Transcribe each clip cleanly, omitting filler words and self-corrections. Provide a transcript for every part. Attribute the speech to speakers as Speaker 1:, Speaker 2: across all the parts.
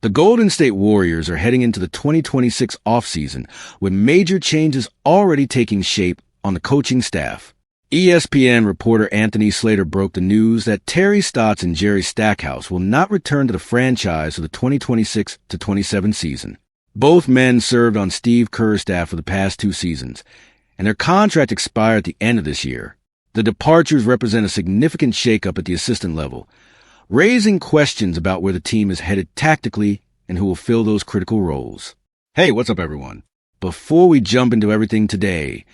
Speaker 1: The Golden State Warriors are heading into the 2026 offseason with major changes already taking shape on the coaching staff. ESPN reporter Anthony Slater broke the news that Terry Stotts and Jerry Stackhouse will not return to the franchise for the 2026-27 season. Both men served on Steve Kerr's staff for the past 2 seasons, and their contract expired at the end of this year. The departures represent a significant shakeup at the assistant level, raising questions about where the team is headed tactically and who will fill those critical roles. Hey, what's up, everyone? Before we jump into everything today,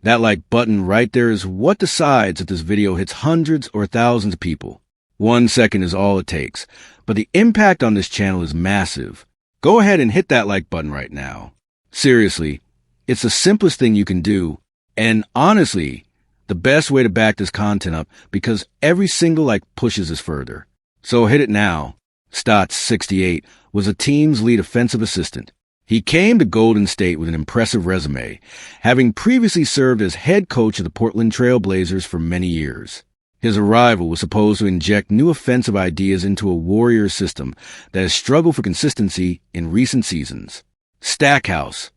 Speaker 1: that like button right there is what decides if this video hits hundreds or thousands of people. 1 second is all it takes, but the impact on this channel is massive. Go ahead and hit that like button right now. Seriously, it's the simplest thing you can do, and honestly, the best way to back this content up because every single like pushes us further. So hit it now. Stotts, 68, was the team's lead offensive assistant. He came to Golden State with an impressive resume, having previously served as head coach of the Portland Trail Blazers for many years. His arrival was supposed to inject new offensive ideas into a Warriors system that has struggled for consistency in recent seasons. Stackhouse,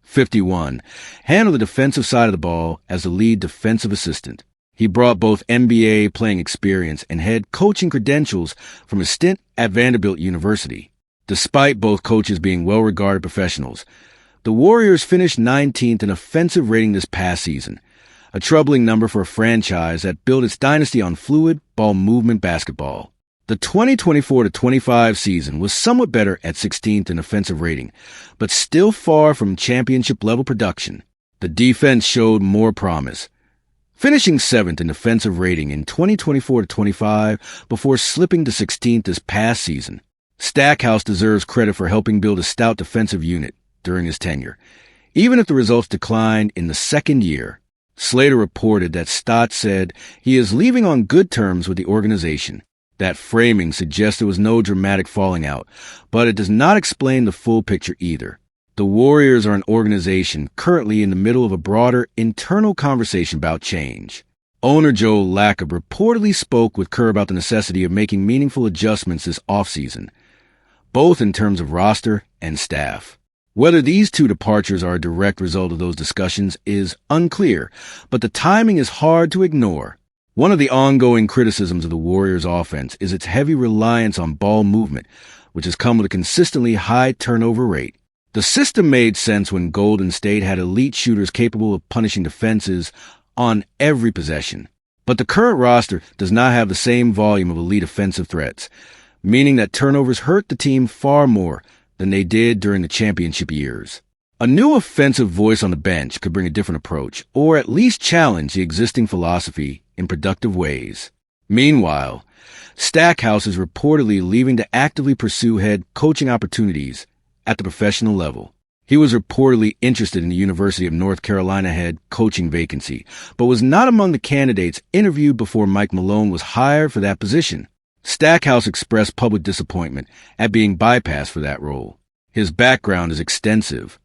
Speaker 1: 51, handled the defensive side of the ball as the lead defensive assistant. He brought both NBA playing experience and head coaching credentials from a stint at Vanderbilt University. Despite both coaches being well-regarded professionals, the Warriors finished 19th in offensive rating this past season, a troubling number for a franchise that built its dynasty on fluid ball movement basketball. The 2024-25 season was somewhat better at 16th in offensive rating, but still far from championship-level production. The defense showed more promise, finishing 7th in defensive rating in 2024-25 before slipping to 16th this past season. Stackhouse deserves credit for helping build a stout defensive unit during his tenure, even if the results declined in the second year. Slater reported that Stott said he is leaving on good terms with the organization. That framing suggests there was no dramatic falling out, but it does not explain the full picture either. The Warriors are an organization currently in the middle of a broader internal conversation about change. Owner Joe Lacob reportedly spoke with Kerr about the necessity of making meaningful adjustments this offseason, both in terms of roster and staff. Whether these 2 departures are a direct result of those discussions is unclear, but the timing is hard to ignore. One of the ongoing criticisms of the Warriors' offense is its heavy reliance on ball movement, which has come with a consistently high turnover rate. The system made sense when Golden State had elite shooters capable of punishing defenses on every possession. But the current roster does not have the same volume of elite offensive threats, meaning that turnovers hurt the team far more than they did during the championship years. A new offensive voice on the bench could bring a different approach, or at least challenge the existing philosophy in productive ways. Meanwhile, Stackhouse is reportedly leaving to actively pursue head coaching opportunities at the professional level. He was reportedly interested in the University of North Carolina head coaching vacancy, but was not among the candidates interviewed before Mike Malone was hired for that position. Stackhouse expressed public disappointment at being bypassed for that role. His background is extensive.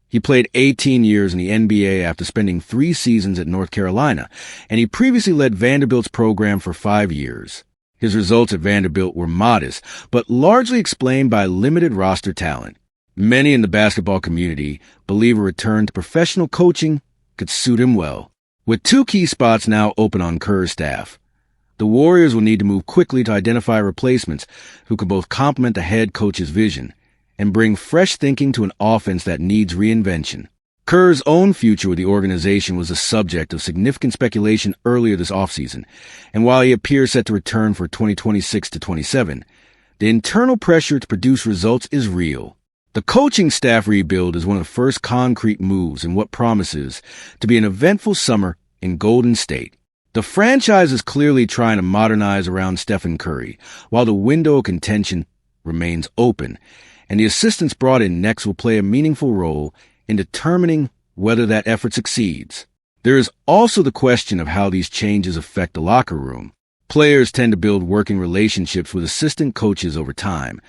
Speaker 1: He played 18 years in the NBA after spending 3 seasons at North Carolina, and he previously led Vanderbilt's program for 5 years. His results at Vanderbilt were modest, but largely explained by limited roster talent. Many in the basketball community believe a return to professional coaching could suit him well. With 2 key spots now open on Kerr's staff, the Warriors will need to move quickly to identify replacements who can both complement the head coach's vision and bring fresh thinking to an offense that needs reinvention. Kerr's own future with the organization was the subject of significant speculation earlier this offseason, and while he appears set to return for 2026-27, the internal pressure to produce results is real. The coaching staff rebuild is one of the first concrete moves in what promises to be an eventful summer in Golden State. The franchise is clearly trying to modernize around Stephen Curry, while the window of contention remains open, and the assistants brought in next will play a meaningful role in determining whether that effort succeeds. There is also the question of how these changes affect the locker room. Players tend to build working relationships with assistant coaches over time,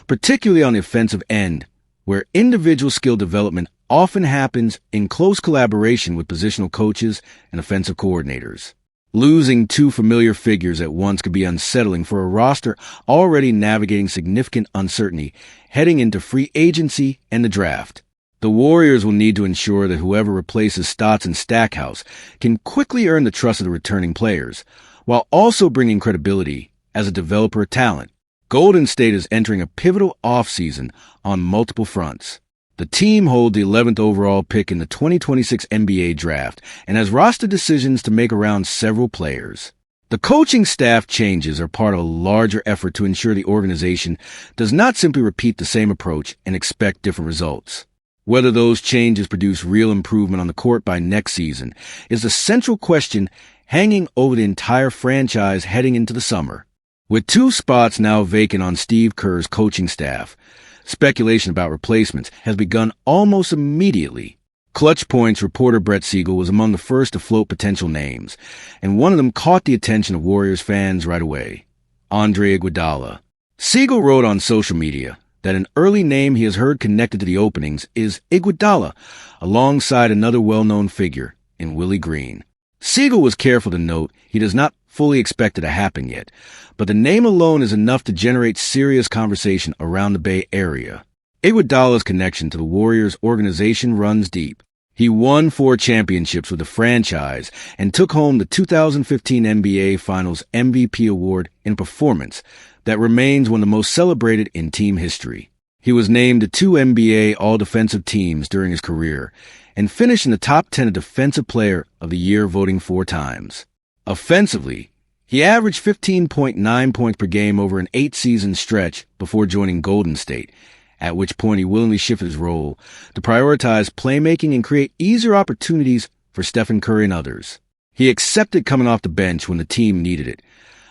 Speaker 1: particularly on the offensive end, where individual skill development often happens in close collaboration with positional coaches and offensive coordinators. Losing two familiar figures at once could be unsettling for a roster already navigating significant uncertainty heading into free agency and the draft. The Warriors will need to ensure that whoever replaces Stotts and Stackhouse can quickly earn the trust of the returning players, while also bringing credibility as a developer of talent. Golden State is entering a pivotal offseason on multiple fronts. The team holds the 11th overall pick in the 2026 NBA draft and has roster decisions to make around several players. The coaching staff changes are part of a larger effort to ensure the organization does not simply repeat the same approach and expect different results. Whether those changes produce real improvement on the court by next season is the central question hanging over the entire franchise heading into the summer. With two spots now vacant on Steve Kerr's coaching staff, speculation about replacements has begun almost immediately. Clutch Point's reporter Brett Siegel was among the first to float potential names, and one of them caught the attention of Warriors fans right away: Andre Iguodala. Siegel wrote on social media that an early name he has heard connected to the openings is Iguodala, alongside another well-known figure in Willie Green. Siegel was careful to note he does not fully expect it to happen yet, but the name alone is enough to generate serious conversation around the Bay Area. Iguodala's connection to the Warriors organization runs deep. He won 4 championships with the franchise and took home the 2015 NBA Finals MVP award in performance that remains one of the most celebrated in team history. He was named to 2 NBA All-Defensive teams during his career and finished in the top 10 of Defensive Player of the Year voting 4 times. Offensively, he averaged 15.9 points per game over an 8-season stretch before joining Golden State, at which point he willingly shifted his role to prioritize playmaking and create easier opportunities for Stephen Curry and others. He accepted coming off the bench when the team needed it,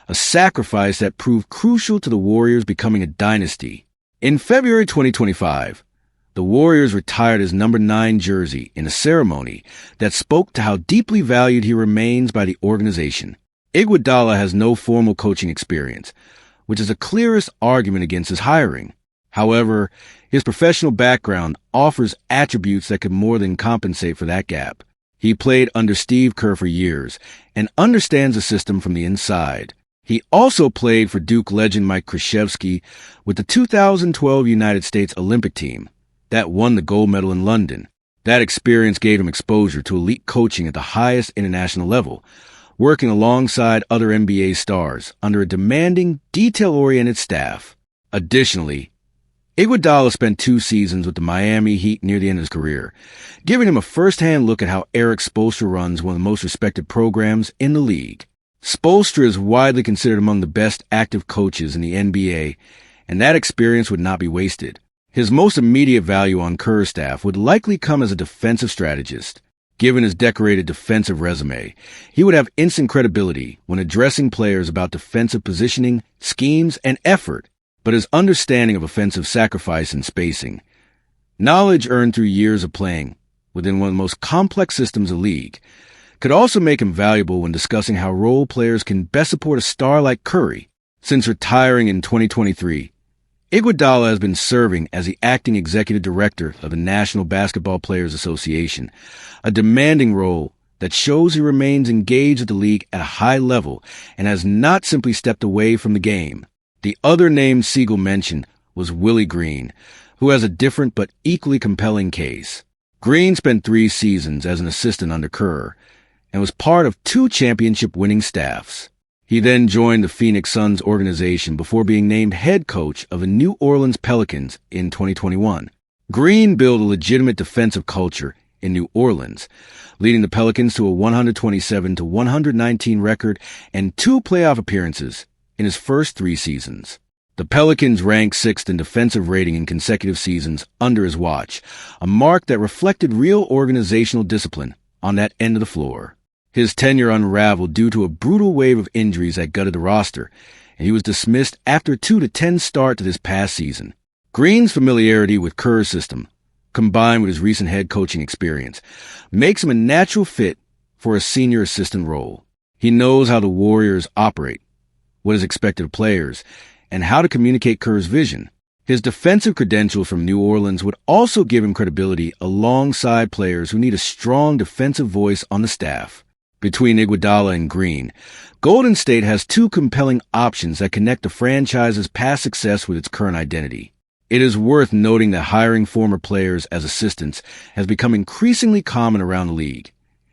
Speaker 1: a sacrifice that proved crucial to the Warriors becoming a dynasty. In February 2025, the Warriors retired his number 9 jersey in a ceremony that spoke to how deeply valued he remains by the organization. Iguodala has no formal coaching experience, which is the clearest argument against his hiring. However, his professional background offers attributes that could more than compensate for that gap. He played under Steve Kerr for years and understands the system from the inside. He also played for Duke legend Mike Krzyzewski with the 2012 United States Olympic team that won the gold medal in London. That experience gave him exposure to elite coaching at the highest international level, working alongside other NBA stars under a demanding, detail-oriented staff. Additionally, Iguodala spent 2 seasons with the Miami Heat near the end of his career, giving him a first-hand look at how Eric Spoelstra runs one of the most respected programs in the league. Spoelstra is widely considered among the best active coaches in the NBA, and that experience would not be wasted. His most immediate value on Kerr's staff would likely come as a defensive strategist. Given his decorated defensive resume, he would have instant credibility when addressing players about defensive positioning, schemes, and effort, but his understanding of offensive sacrifice and spacing, knowledge earned through years of playing within one of the most complex systems of the league, could also make him valuable when discussing how role players can best support a star like Curry. Since retiring in 2023, Iguodala has been serving as the acting executive director of the National Basketball Players Association, a demanding role that shows he remains engaged with the league at a high level and has not simply stepped away from the game. The other name Siegel mentioned was Willie Green, who has a different but equally compelling case. Green spent 3 seasons as an assistant under Kerr and was part of 2 championship-winning staffs. He then joined the Phoenix Suns organization before being named head coach of the New Orleans Pelicans in 2021. Green built a legitimate defensive culture in New Orleans, leading the Pelicans to a 127-119 record and 2 playoff appearances in his first 3 seasons. The Pelicans ranked 6th in defensive rating in consecutive seasons under his watch, a mark that reflected real organizational discipline on that end of the floor. His tenure unraveled due to a brutal wave of injuries that gutted the roster, and he was dismissed after a 2-10 start to this past season. Green's familiarity with Kerr's system, combined with his recent head coaching experience, makes him a natural fit for a senior assistant role. He knows how the Warriors operate, what is expected of players, and how to communicate Kerr's vision. His defensive credentials from New Orleans would also give him credibility alongside players who need a strong defensive voice on the staff. Between Iguodala and Green, Golden State has two compelling options that connect the franchise's past success with its current identity. It is worth noting that hiring former players as assistants has become increasingly common around the league,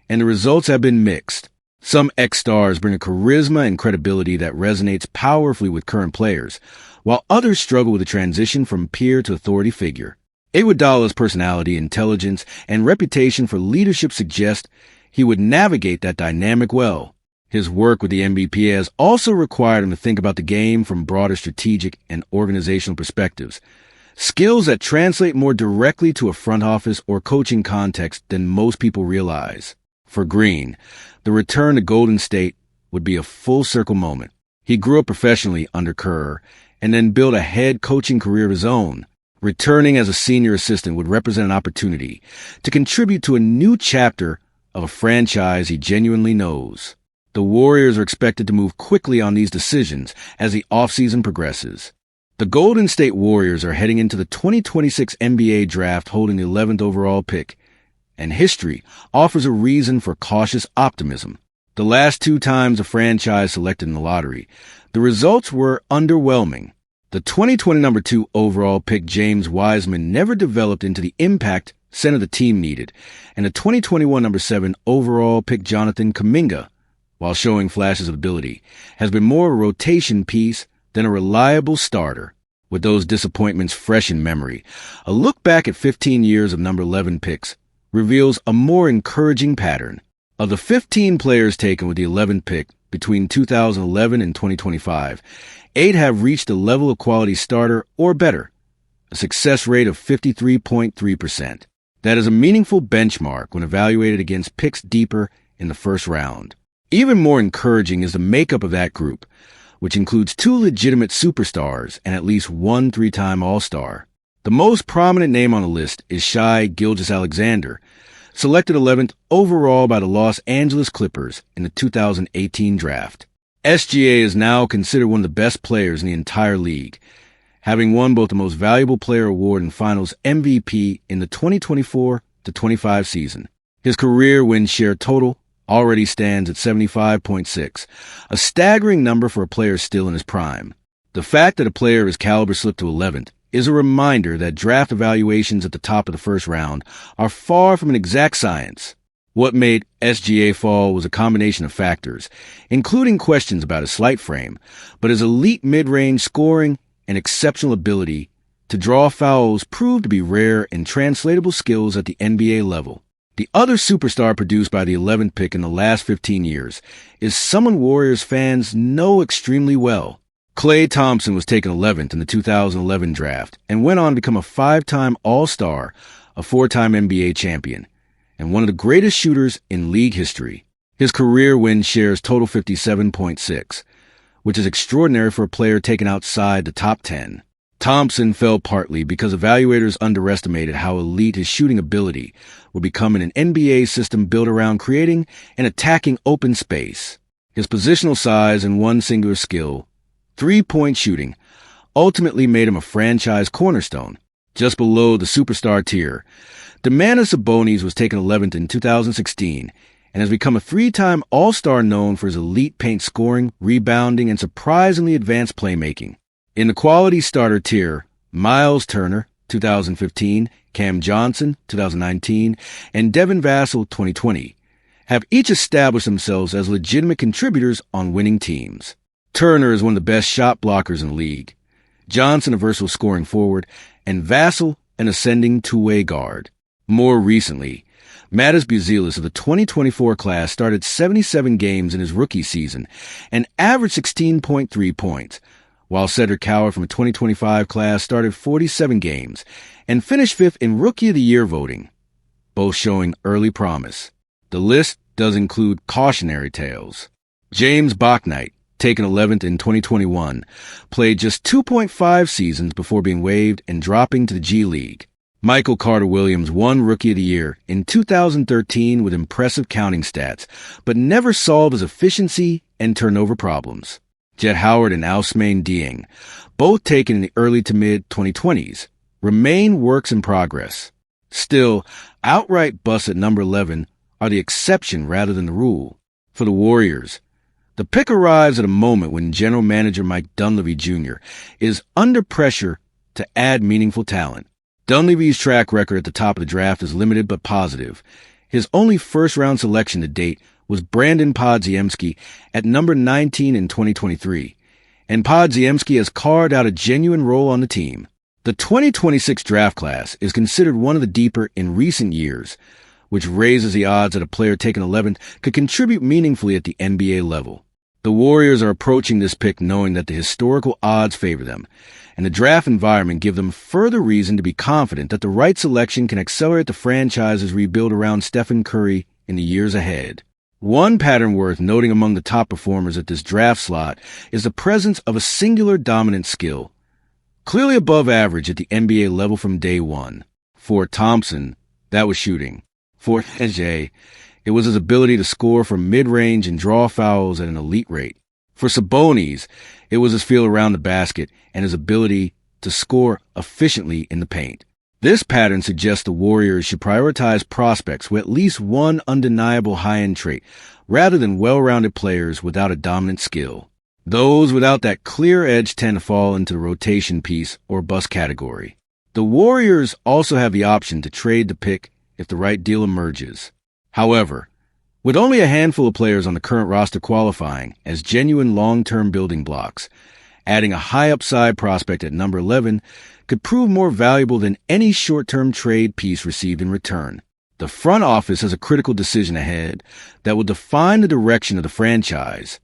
Speaker 1: and the results have been mixed. Some ex-stars bring a charisma and credibility that resonates powerfully with current players, while others struggle with the transition from peer to authority figure. Iguodala's personality, intelligence, and reputation for leadership suggest he would navigate that dynamic well. His work with the MVP has also required him to think about the game from broader strategic and organizational perspectives, skills that translate more directly to a front office or coaching context than most people realize. For Green, the return to Golden State would be a full-circle moment. He grew up professionally under Kerr and then built a head coaching career of his own. Returning as a senior assistant would represent an opportunity to contribute to a new chapter of a franchise he genuinely knows. The Warriors are expected to move quickly on these decisions as the offseason progresses. The Golden State Warriors are heading into the 2026 NBA draft holding the 11th overall pick, and history offers a reason for cautious optimism. The last two times a franchise selected in the lottery, the results were underwhelming. The 2020 number 2 overall pick James Wiseman never developed into the impact center the team needed, and the 2021 number 7 overall pick Jonathan Kuminga, while showing flashes of ability, has been more a rotation piece than a reliable starter. With those disappointments fresh in memory, a look back at 15 years of number 11 picks reveals a more encouraging pattern. Of the 15 players taken with the 11th pick between 2011 and 2025, 8 have reached the level of quality starter or better, a success rate of 53.3%. That is a meaningful benchmark when evaluated against picks deeper in the first round. Even more encouraging is the makeup of that group, which includes 2 legitimate superstars and at least 1 3-time All-Star. The most prominent name on the list is Shai Gilgeous-Alexander, selected 11th overall by the Los Angeles Clippers in the 2018 draft. SGA is now considered one of the best players in the entire league, having won both the Most Valuable Player award and Finals MVP in the 2024-25 season. His career win share total already stands at 75.6, a staggering number for a player still in his prime. The fact that a player of his caliber slipped to 11th is a reminder that draft evaluations at the top of the first round are far from an exact science. What made SGA fall was a combination of factors, including questions about his slight frame, but his elite mid-range scoring and exceptional ability to draw fouls proved to be rare and translatable skills at the NBA level. The other superstar produced by the 11th pick in the last 15 years is someone Warriors fans know extremely well. Klay Thompson was taken 11th in the 2011 draft and went on to become a 5-time All-Star, a 4-time NBA champion, and one of the greatest shooters in league history. His career win shares total 57.6, which is extraordinary for a player taken outside the top 10. Thompson fell partly because evaluators underestimated how elite his shooting ability would become in an NBA system built around creating and attacking open space. His positional size and one singular skill, three-point shooting, ultimately made him a franchise cornerstone. Just below the superstar tier, Domantas Sabonis was taken 11th in 2016 and has become a 3-time All-Star known for his elite paint scoring, rebounding, and surprisingly advanced playmaking. In the quality starter tier, Miles Turner, 2015, Cam Johnson, 2019, and Devin Vassell, 2020, have each established themselves as legitimate contributors on winning teams. Turner is one of the best shot blockers in the league, Johnson a versatile scoring forward, and Vassell an ascending two-way guard. More recently, Matas Buzelis of the 2024 class started 77 games in his rookie season and averaged 16.3 points, while Cedric Coward from the 2025 class started 47 games and finished 5th in Rookie of the Year voting, both showing early promise. The list does include cautionary tales. James Bouknight, taken 11th in 2021, played just 2.5 seasons before being waived and dropping to the G League. Michael Carter-Williams won Rookie of the Year in 2013 with impressive counting stats, but never solved his efficiency and turnover problems. Jett Howard and Ousmane Dieng, both taken in the early to mid-2020s, remain works in progress. Still, outright busts at number 11 are the exception rather than the rule. For the Warriors, the pick arrives at a moment when general manager Mike Dunleavy Jr. is under pressure to add meaningful talent. Dunleavy's track record at the top of the draft is limited but positive. His only first-round selection to date was Brandon Podziemski at number 19 in 2023, and Podziemski has carved out a genuine role on the team. The 2026 draft class is considered one of the deeper in recent years, which raises the odds that a player taken 11th could contribute meaningfully at the NBA level. The Warriors are approaching this pick knowing that the historical odds favor them, and the draft environment give them further reason to be confident that the right selection can accelerate the franchise's rebuild around Stephen Curry in the years ahead. One pattern worth noting among the top performers at this draft slot is the presence of a singular dominant skill, clearly above average at the NBA level from day one. For Thompson, that was shooting. For SJ, it was his ability to score from mid-range and draw fouls at an elite rate. For Sabonis, it was his feel around the basket and his ability to score efficiently in the paint. This pattern suggests the Warriors should prioritize prospects with at least one undeniable high-end trait, rather than well-rounded players without a dominant skill. Those without that clear edge tend to fall into the rotation piece or bust category. The Warriors also have the option to trade the pick if the right deal emerges. However, with only a handful of players on the current roster qualifying as genuine long-term building blocks, adding a high-upside prospect at number 11 could prove more valuable than any short-term trade piece received in return. The front office has a critical decision ahead that will define the direction of the franchise.